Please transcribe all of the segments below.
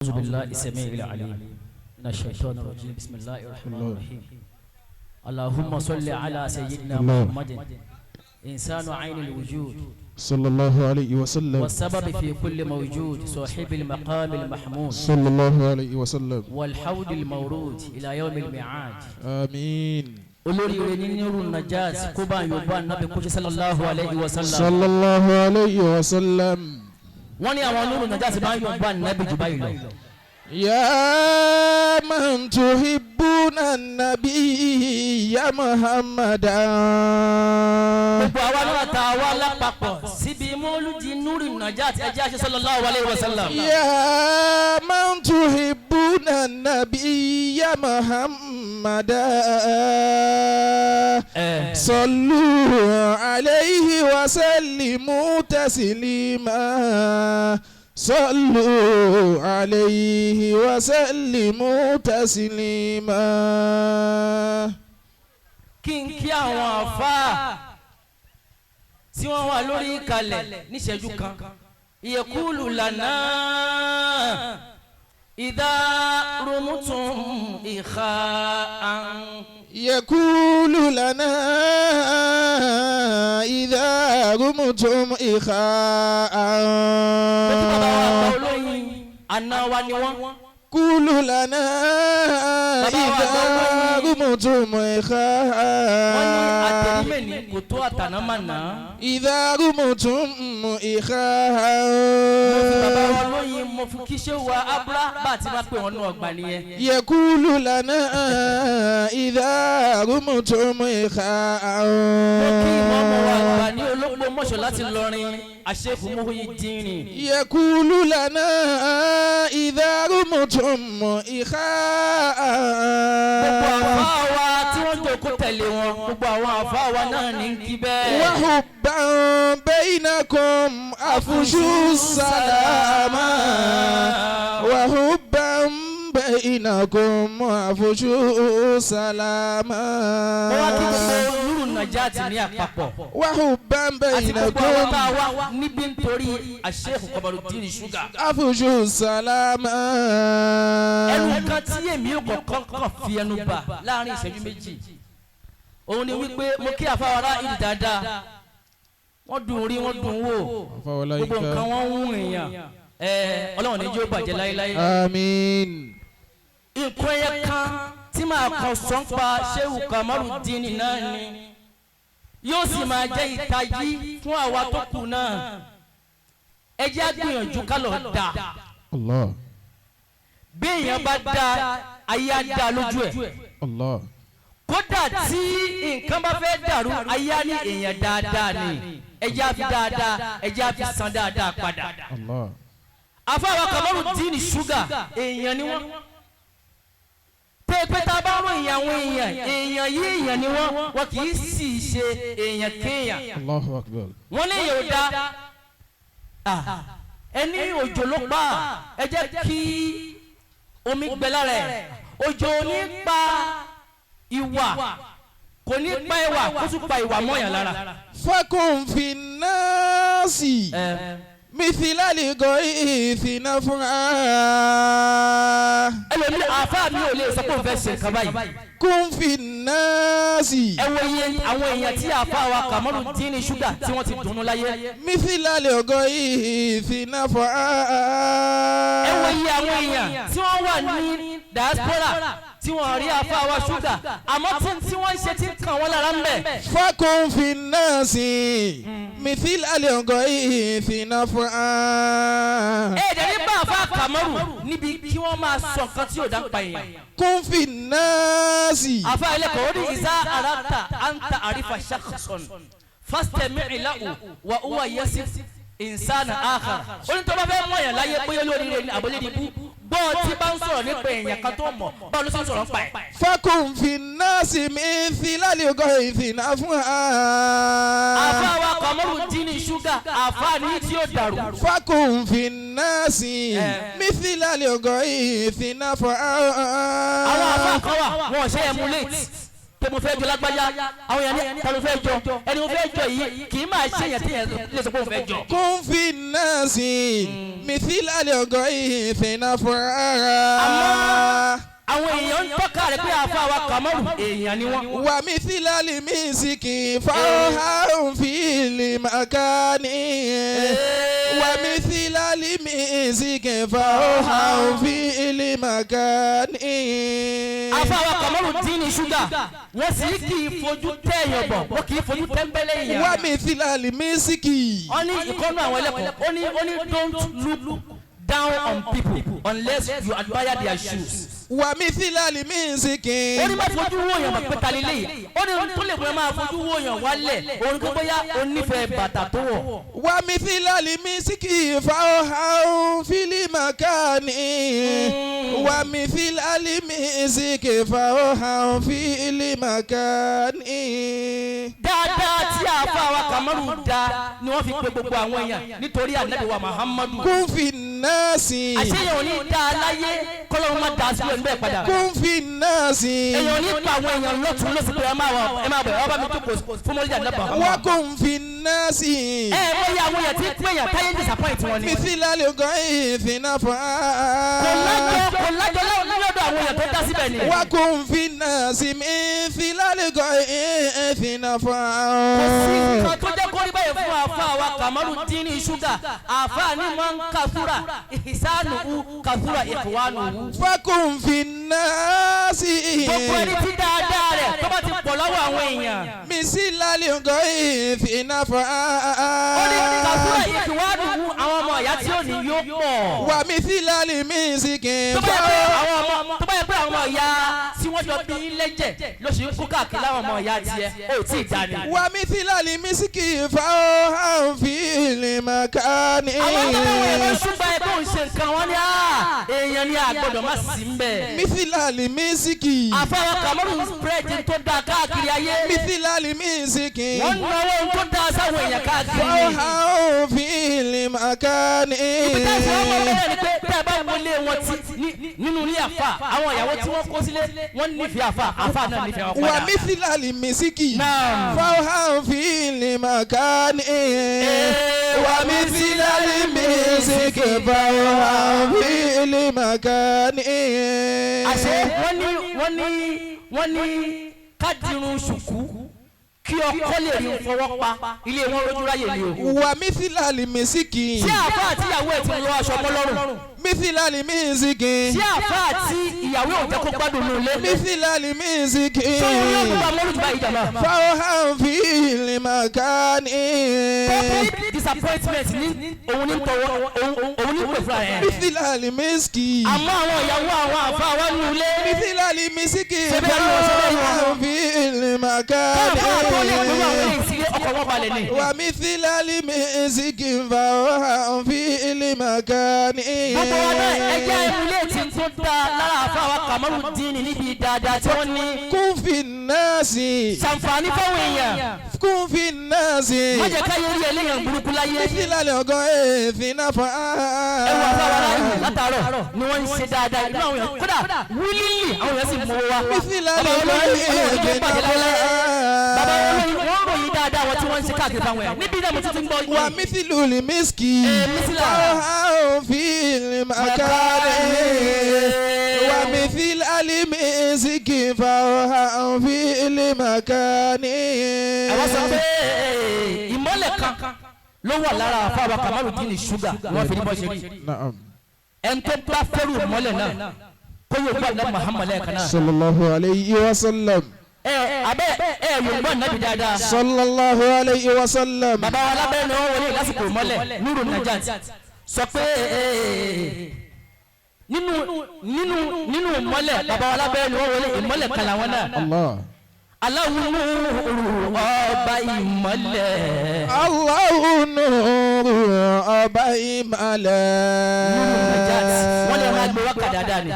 أعوذ بالله السميع العليم من الشيطان الرجيم بسم الله الرحمن الرحيم اللهم صل على سيدنا محمد إنسان عين الوجود صلى الله عليه وسلم والسبب في كل موجود صاحب المقام المحمود صلى الله عليه وسلم والحوض المورود إلى يوم الميعاد آمين olóríire nínú najat kó bá yorùbá nàbí kúṣe sallallahu alayhi wa sallam. sallallahu alayhi wa sallam. wọ́n ní àwọn nínú najat bá yorùbá nàbí jù báyìí lọ. ya man tuhibbuna nabiyya muhammadan. gbogbo àwa náà ta wá lápapọ̀ síbi mọ́lúdì núrì najat ẹjẹ́ àṣẹ sallallahu alayhi wa sallam. ya man tuhibbuna nabiyya muhammadan. صلوا عليه وسلموا تسليما صلوا عليه وسلموا تسليما. kí n kí àwọn àfáà tí wọ́n wà lórí ìkàlẹ̀ níṣẹ́jú kan yaqulu lana idha rumtum ikha'an. يقول لنا إذا رمتم إخاء. قول لنا إذا رمتم إخاء. إذا رمتم إخاء. يقول لنا إذا رمتم إخاء. يقول لنا إذا رمتم إخاء. وحبا بينكم أفشوا السلام. وحبا بينكم أفشوا السلام. وحبا بينكم أفشوا السلام. ẹnu kan tí èmi ò kọ̀ọ̀kan fi ẹnu bà láàrin ìṣẹ́jú méjì òun ni wípé mo kí àfáwárá ìdí dáadáa wọ́n dùn rí wọ́n dùn wò gbogbo nǹkan wọ́n ń wù èèyàn ọlọ́run ní jó bàjẹ́ láéláé. àmín. nǹkan ẹyẹ kan tí màá kàn sọ́npa Shehu Kamarudeen náà ni yóò sì máa jẹ́ ìtají fún àwa tó kù náà ẹ jẹ́ á gbìyànjú ká lọ dà. Allah. bí èèyàn bá dá ayé á dá lójú ẹ̀. Allah. kódà tí nǹkan bá fẹ́ dàrú ayé á ní èèyàn dáadáa ni ẹ jẹ́ á fi dáadáa ẹ jẹ́ á fi san dáadáa padà. Allah. àfáwà Kamarudeen Sugar èèyàn ni wọ́n pé tá a bá ròyìn àwọn èèyàn yìí èèyàn ni wọ́n kì í sì ṣe èèyàn kéèyàn. Allahu Akbar. wọ́n ní èèyàn ò dá ẹni òjò ló pa ẹ jẹ́ kí omi gbẹ lára ẹ̀ òjò ní pa ìwà kò ní pa ìwà kó tún pa ìwà mọ́yàn lára. fakun fi nasi mithila ligoithi nafra. ẹlòmíì àáfàá mi ò lè sọ pé òun fẹ́ ṣe nǹkan báyìí. kun fi nasi. ẹ wo iye àwọn èèyàn tí àáfàá wa Kamarudeen Sugar tí wọ́n ti dùnnú láyé. mithila ligoithi nafra. ẹ wo iye àwọn èèyàn tí wọ́n wà ní diaspora tí wọ́n rí àáfàá wa Sugar àmọ́ tí wọ́n ṣe ti kàn wọ́n lára ń bẹ̀. fakun fi nasi mithila ligoithi nafra. ẹ̀ẹ́dẹ̀ nígbà àáfàá Kamaru níbi kí wọ́n máa sọ nǹkan tí yóò dá pa èèyàn. kun fi nasi. àáfàá ẹlẹ́kọ̀ọ́ ó ní ìzá arata anta àrífà shakhsan fastami' lahu wa huwa yasif insana akhar. onítọ́ba fẹ́ mọ̀ yàn láyé bóyá lórí rẹ̀ ní àbọ̀lẹ́ ìbú gbọ́ tí bá ń sọ̀rọ̀ nípa èèyàn kan tó mọ̀ báwo ló sì ń sọ̀rọ̀ nípa ẹ̀. fakun fi nasi mithila ligoithi nafra. àáfàá wa Kamarudeen Sugar àáfàá ní tí ó dàrú. fakun fi nasi mithila ligoithi nafra. àwọn àáfàá kan wà wọn ò ṣe emulate pé mo fẹ́ jọ lágbájá àwọn èèyàn ní ta ló fẹ́ jọ ẹni mo fẹ́ jọ yìí kì í máa ṣe èèyàn tí èèyàn lè sọ pé mo fẹ́ jọ. kún fi الناس مثل الغيث نفرا àwọn èèyàn ń tọ́ka rẹ̀ pé àfa wa Kamaru èèyàn ni wọ́n. ومثل المسك فوها في المكان ومثل المسك فوها في المكان. àfa wa Kamaru dín ní ṣúgà wọ́n sì kì í fojú tẹ̀yàn bọ̀ wọ́n kì í fojú tẹ́ńbẹ́lẹ́ yẹn. ومثل المسك. ó ní ìkọ́nù àwọn ẹlẹ́kọ̀ọ́ ó ní don't look down on people unless you admire their shoes. ومثل المسك. ó ní má fojú wo yàn bá pẹ́ta lílé yìí ó ní tó lè bóyá máa fojú wo yàn wálẹ̀ òun kò bóyá onífẹ̀ẹ́ bàtà tó wọ̀. ومثل المسك فوها في المكان ومثل المسك فوها في المكان. dáadáa tí àfa wa Kamaru dá ni wọ́n fi pe gbogbo àwọn èèyàn nítorí ànábì wa Muhammadu. كن في الناس. àṣeyàn ò ní dá a láyé kọ́lọ́run má dá a sílẹ̀ níbẹ̀ padà. كن في الناس. èèyàn ò ní pa àwọn èèyàn lọ́tún lọ́sí pé ẹ máa bẹ̀ ọ́ bá mi tó kò fún mọ́lẹ́dì ànábì Muhammadu. وكن في الناس. bóyá àwọn èèyàn tí ń pè yàn táyé disappoint wọn ni. مثل الغيث نفرا. kò lájọ lọ́dọ̀ àwọn èèyàn tó dá síbẹ̀ ni. وكن في الناس مثل الغيث نفرا. kò sí nǹkan tó jẹ́ kó rí báyìí fún àfa wa Kamaru dín ní ṣúgà àfa ni máa ń kàfúrà ìsánùú kàfúrà ìkùwánùú. فكن في الناس. gbogbo ẹni tí dáadáa rẹ̀ tó bá ti pọ̀ lọ́wọ́ àwọn èèyàn. مثل الغيث نفرا. ó ní kàfúrà ìkùwánùú àwọn ọmọ ìyá tí ò ní yóò pọ̀. ومثل المسك tó bá yẹ pé àwọn ọmọ ìyá tí wọ́n jọ bí lẹ́jẹ̀ ló ṣe ń kú káàkiri láwọn ọmọ ìyá tiẹ̀ ó tí ì dání. ومثل المسك فوها في المكان. àwọn akẹ́kọ̀ọ́ yẹn ló ṣùgbọ́n ẹgbẹ́ òun ṣe nǹkan wọn ni èèyàn ni àgbọ̀dọ̀ má sí ń bẹ̀. مثل المسك. àfọwọ́ Kamaru spread tó dáa káàkiri ayé. مثل المسك wọ́n náwó tó dáa sáwọn èèyàn káàkiri. فوها في المكان. ibi tá a fọwọ́ mọ́ bẹ́ẹ̀ ni pé tẹ́ ẹ bá wọlé wọn nínú ilé àfa àwọn ìyàwó tí wọ́n kó sílé wọ́n nífẹ̀ẹ́ àfa náà nífẹ̀ẹ́ wọn padà. ومثل المسك نعم. فوها في المكان. ومثل المسك فوها في المكان. àṣé wọ́n ní kájírun ṣùkú kí ọkọ lè rí fọwọ́ pa ilé wọn lójú ráyè ni o. ومثل المسك. ṣé àfa àti ìyàwó ẹ̀ ti lọ aṣọ ọmọ lọ́rùn. مثل المسك. ṣé àfa àti ìyàwó ò jẹ́ kó gbádùn ní ilé. مثل المسك sọ́yìn yóò gbogbo àwọn olùjọba yìí jàmbá. فوها في المكان. complete disappointment ní òun ní tọwọ́ òun ní pè fúnra rẹ̀. مثل المسك. àmọ́ àwọn ìyàwó àwọn àfa wa nù ilé. مثل المسك Sẹ́bẹ̀ yìí فوها wọ́n. في المكان. káàbọ̀ àtọ́lé pẹ̀lú àwọn ilé ìsílẹ̀ ọkọ̀ wọn balẹ̀ ni. ومثل المسك فوها في المكان. gbogbo wa náà ẹjẹ́ ìmúlẹ̀ tí tó da lára àfa wa Kamaru dín ní níbi dáadáa tí wọ́n ní. كن في الناس. ṣàǹfààní fáwọn èèyàn. كن في الناس. má jẹ́ ká yẹ rí eléyàn burúkú láyé. مثل الغيث نفرا. ẹ wà fún àwọn aráàlú látàárọ̀ ni wọ́n ń ṣe dáadáa inú àwọn èèyàn kódà wílílì àwọn èèyàn sì mú wa. مثل bàbá الغيث olóyin wọ́n ròyìn dáadáa wọn tí wọ́n ń ṣe káàkiri fáwọn èèyàn níbi náà mo ti ń gbọ́ yìí. ومثل المسك مثل فوها في المكان. ومثل المسك فوها في المكان. àwọn sọ pé ìmọ́lẹ̀ kan ló wà lára àfáà Kamaru dín ní ṣúgà wọ́n fi ní bọ́ ṣe rí. نعم. ẹni tó bá fẹ́rù ìmọ́lẹ̀ náà kó yóò gbọ́ àná Muhammad lẹ́ẹ̀kan náà. صلى الله عليه وسلم. abẹ́ yorùbá nàbì dáadáa. صلى الله عليه وسلم. bàbá wa lábẹ́rẹ́ ni wọ́n wọlé lásìkò ìmọ́lẹ̀ Nuru Najat sọ pé nínú ìmọ́lẹ̀ bàbá wa lábẹ́rẹ́ ni wọ́n wọlé ìmọ́lẹ̀ kan làwọn náà. الله. Allahu nuru ọba ìmọ́lẹ̀. Allahu nuru ọba ìmọ́lẹ̀. Nuru Najat wọ́n lè máa gbé wákà dáadáa ni.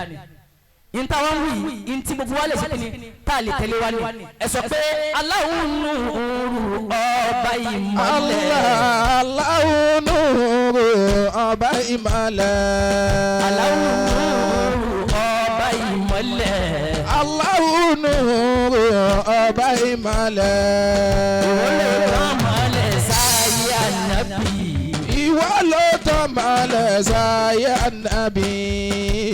Ìntà wọn wí ìntì gbogbo wa lè ṣe kíni tá a lè tẹ̀lé wa ni. Ẹ sọ pé Allahu nuru ọba ìmọ́lẹ̀. Allahu nuru ọba ìmọ́lẹ̀. Allahu nuru ọba ìmọ́lẹ̀. Allahu nuru ọba ìmọ́lẹ̀. Ìwọ ló mọ̀lẹ̀ sáyé ànábì. Ìwọ ló sáyé ànábì.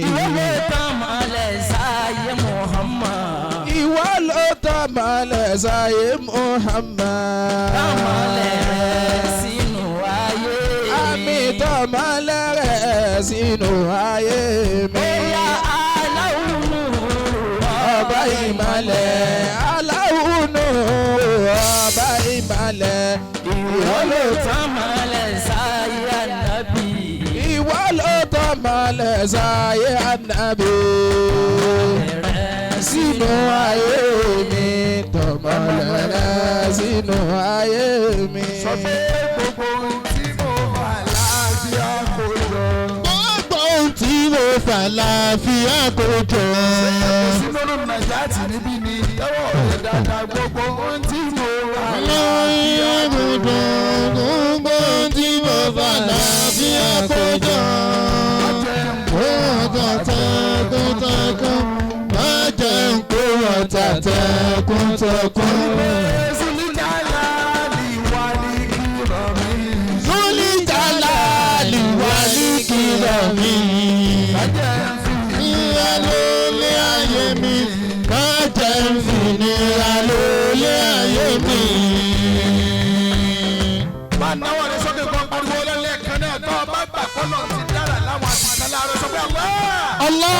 ìwọ ló tàn mọ́lẹ̀ sáyé Muhammad. ìwọ ló tàn mọ́lẹ̀ sáyé Muhammad. tàn mọ́lẹ̀ rẹ̀ sínú ayé mi. àmì tàn mọ́lẹ̀ rẹ̀ sínú ayé mi. bóyá aláwùnú ọba ìmọ̀lẹ̀ aláwùnú ọba ìmọ̀lẹ̀. ìwọ ló tàn mọ́lẹ̀ sáyé ànábì. ìwọ ló tàn mọ́lẹ̀ sáyé ànábì. sínú ayé mi tàn mọ́lẹ̀ rẹ̀ sínú ayé mi. sọ pé gbogbo ohun tí mo fà láàfíà kò jọ. gbogbo ohun tí mo fà láàfíà kò jọ. sínú nàìjíríà níbí ni tẹ́wọ̀ ọ̀rẹ́ dáadáa gbogbo ohun tí mo fà láàfíà kò jọ. gbogbo ohun tí mo fà láàfíà kò jọ. má jẹ́ ń kó ọ̀tá tẹkùntẹkùn. Zulijalali wali kirami. Ìyá lólé ayé mi, má jẹ́ ń fìnira lólé ayé mi. máa náwó rẹ sókè kan pariwo lẹ́lẹ́kan náà tó o bá gbà kọ́ lọ́ọ̀ ti dára láwọn àtìkálá rẹ sọ pé Allah.